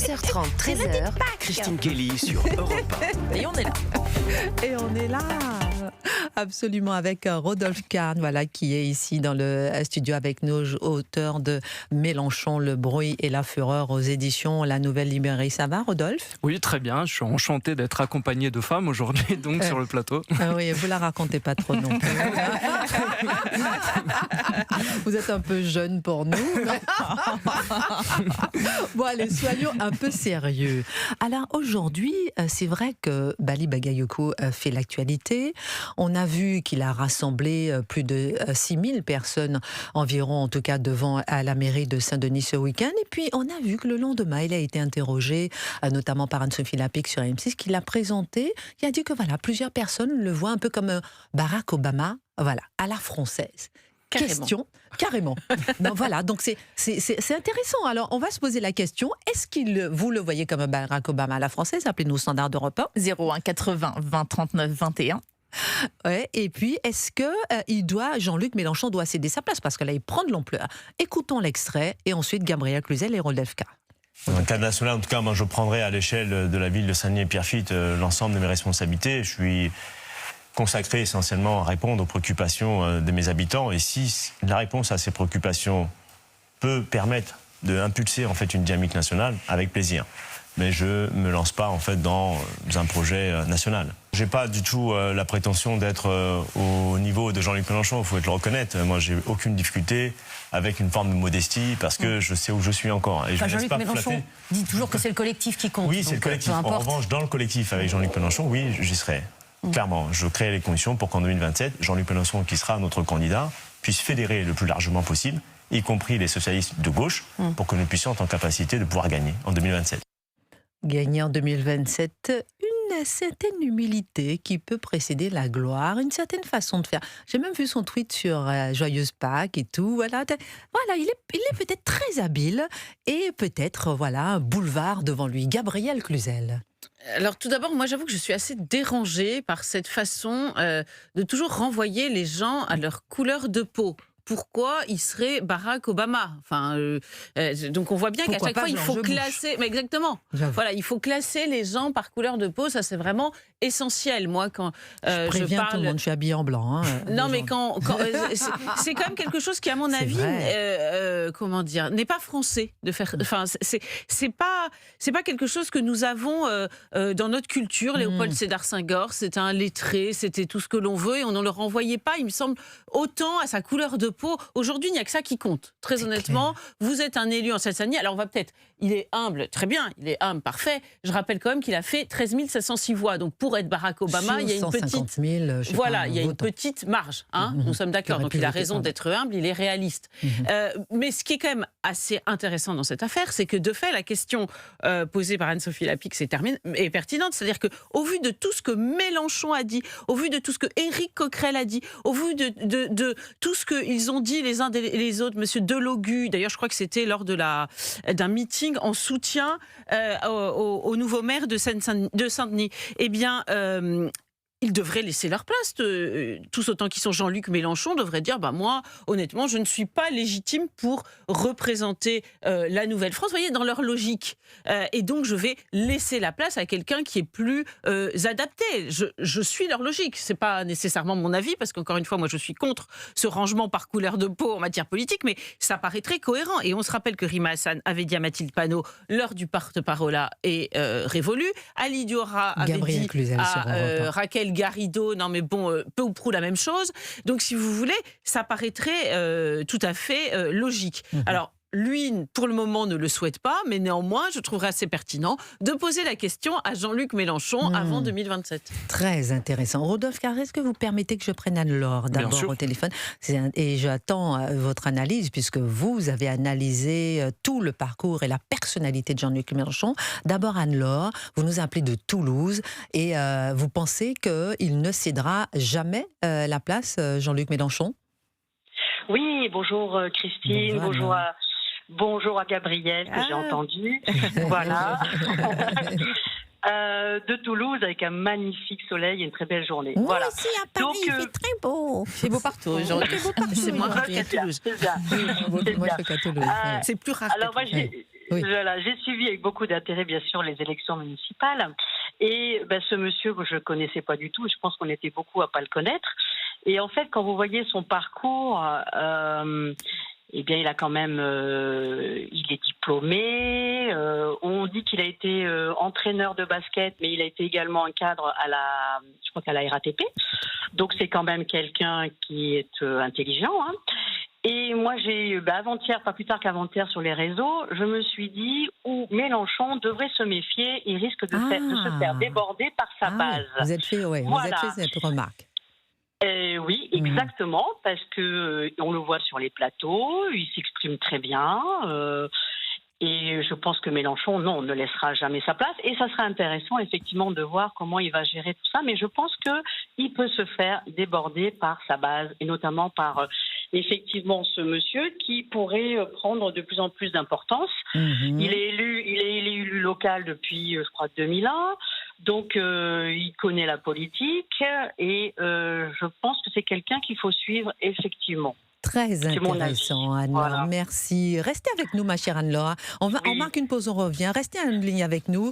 11h30, 13h, Christine Kelly sur Europe 1. Et on est là. Et on est là, absolument, avec Rodolphe Kahn, voilà, qui est ici dans le studio avec nous, auteur de Mélenchon, le bruit et la fureur aux éditions La Nouvelle Librairie. Ça va, Rodolphe ? Oui, très bien. Je suis enchanté d'être accompagné de femmes aujourd'hui, donc sur le plateau. Ah oui, vous la racontez pas trop non plus. Vous êtes un peu jeune pour nous. Bon, allez, soyons un peu sérieux. Alors aujourd'hui, c'est vrai que Bali Bagayoko fait l'actualité. On a vu qu'il a rassemblé plus de 6000 personnes environ, en tout cas devant à la mairie de Saint-Denis ce week-end. Et puis on a vu que le lendemain, il a été interrogé, notamment par Anne-Sophie Lapix sur M6, qui l'a présenté. Il a dit que voilà, plusieurs personnes le voient un peu comme Barack Obama, voilà, à la française. Carrément. Question, carrément. Non, voilà, donc c'est intéressant. Alors, on va se poser la question, est-ce que vous le voyez comme Barack Obama à la française? Appelez-nous au standard d'Europe 1. 01 80 20 39 21. Ouais, et puis, est-ce que Jean-Luc Mélenchon doit céder sa place? Parce que là, il prend de l'ampleur. Écoutons l'extrait, et ensuite Gabriel Cluzel et Rodolphe Kahn. Dans le cadre national, en tout cas, moi, je prendrai à l'échelle de la ville de Saint-Denis-et-Pierrefitte l'ensemble de mes responsabilités. Je suis consacré essentiellement à répondre aux préoccupations de mes habitants. Et si la réponse à ces préoccupations peut permettre d'impulser en fait une dynamique nationale, avec plaisir. Mais je ne me lance pas en fait dans un projet national. J'ai pas du tout la prétention d'être au niveau de Jean-Luc Mélenchon, il faut le reconnaître. Moi, j'ai aucune difficulté avec une forme de modestie parce que je sais où je suis encore. Et je ne laisse pas Mélenchon dit toujours que c'est le collectif qui compte. Oui, c'est le collectif. En revanche, dans le collectif avec Jean-Luc Mélenchon, oui, j'y serai. Clairement, je crée les conditions pour qu'en 2027, Jean-Luc Mélenchon, qui sera notre candidat, puisse fédérer le plus largement possible, y compris les socialistes de gauche, pour que nous puissions être en capacité de pouvoir gagner en 2027. Gagner en 2027, une certaine humilité qui peut précéder la gloire, une certaine façon de faire. J'ai même vu son tweet sur Joyeuse Pâques et tout. Voilà, il est peut-être très habile et peut-être voilà un boulevard devant lui. Gabriel Cluzel. Alors tout d'abord, moi j'avoue que je suis assez dérangée par cette façon de toujours renvoyer les gens à leur couleur de peau. Pourquoi il serait Barack Obama? Enfin, donc on voit bien qu'à chaque fois il faut classer. Mais exactement. Voilà, il faut classer les gens par couleur de peau. Ça c'est vraiment essentiel. Moi quand je parle, tout le monde, je suis habillée en blanc. Hein, non mais quand c'est quand même quelque chose qui à mon avis, comment dire, n'est pas français de faire. Enfin, c'est pas quelque chose que nous avons dans notre culture. Léopold Sédar Senghor, c'était un lettré, c'était tout ce que l'on veut et on ne le renvoyait pas. Il me semble autant à sa couleur de peau. Aujourd'hui, il n'y a que ça qui compte. Très honnêtement, vous êtes un élu en Seine-Saint-Denis. Alors, on va peut-être... Il est humble, très bien. Il est humble, parfait. Je rappelle quand même qu'il a fait 13 706 voix. Donc, pour être Barack Obama, il y a une petite... 000, voilà, il y a une petite marge. Hein, nous sommes d'accord. Donc, il a raison d'être humble, il est réaliste. Mais ce qui est quand même assez intéressant dans cette affaire, c'est que, de fait, la question posée par Anne-Sophie Lapix est pertinente. C'est-à-dire qu'au vu de tout ce que Mélenchon a dit, au vu de tout ce que Éric Coquerel a dit, au vu de tout ce qu'ils ont dit les uns et les autres, monsieur Delogu, d'ailleurs je crois que c'était lors d'un meeting en soutien au nouveau maire de Saint-Denis, eh bien ils devraient laisser leur place. Tous autant qu'ils sont Jean-Luc Mélenchon devraient dire moi, honnêtement, je ne suis pas légitime pour représenter la Nouvelle-France. Vous voyez, dans leur logique. Et donc, je vais laisser la place à quelqu'un qui est plus adapté. Je suis leur logique. C'est pas nécessairement mon avis, parce qu'encore une fois, moi, je suis contre ce rangement par couleur de peau en matière politique, mais ça paraît très cohérent. Et on se rappelle que Rima Hassan avait dit à Mathilde Panot, lors du porte-parole est révolu. Ali Diora avait dit à Raquel Garrido, non mais bon, peu ou prou la même chose. Donc si vous voulez, ça paraîtrait tout à fait logique. Alors, lui, pour le moment, ne le souhaite pas, mais néanmoins, je trouverais assez pertinent de poser la question à Jean-Luc Mélenchon avant 2027. Très intéressant. Rodolphe Kahn, est-ce que vous permettez que je prenne Anne-Laure d'abord au téléphone? Et j'attends votre analyse, puisque vous avez analysé tout le parcours et la personnalité de Jean-Luc Mélenchon. D'abord, Anne-Laure, vous nous appelez de Toulouse, et vous pensez qu'il ne cédera jamais la place, Jean-Luc Mélenchon? Oui, bonjour Christine, bonjour à Gabriel, que j'ai entendu. Voilà. De Toulouse, avec un magnifique soleil et une très belle journée. Moi voilà. aussi, à Paris, il fait très beau. C'est beau partout aujourd'hui. C'est moins rare qu'à Toulouse. C'est bien. C'est plus rare. Alors moi, Oui. Voilà, j'ai suivi avec beaucoup d'intérêt, bien sûr, les élections municipales. Et ce monsieur, je ne connaissais pas du tout, je pense qu'on était beaucoup à ne pas le connaître. Et en fait, quand vous voyez son parcours, eh bien, il a quand même, il est diplômé. On dit qu'il a été entraîneur de basket, mais il a été également un cadre je crois qu'à la RATP. Donc, c'est quand même quelqu'un qui est intelligent. Hein. Et moi, j'ai avant-hier, pas plus tard qu'avant-hier, sur les réseaux, je me suis dit où Mélenchon devrait se méfier. Il risque de se faire déborder par sa base. Vous êtes fait, vous avez fait cette remarque. Oui, exactement, parce que on le voit sur les plateaux, il s'exprime très bien. Et je pense que Mélenchon, non, ne laissera jamais sa place. Et ça sera intéressant, effectivement, de voir comment il va gérer tout ça. Mais je pense qu'il peut se faire déborder par sa base, et notamment par, effectivement, ce monsieur qui pourrait prendre de plus en plus d'importance. Il est élu local depuis, je crois, 2001. Donc, il connaît la politique. Et je pense que c'est quelqu'un qu'il faut suivre, effectivement. Très intéressant, Anne-Laure. Voilà. Merci. Restez avec nous, ma chère Anne-Laure. On marque une pause, on revient. Restez en ligne avec nous.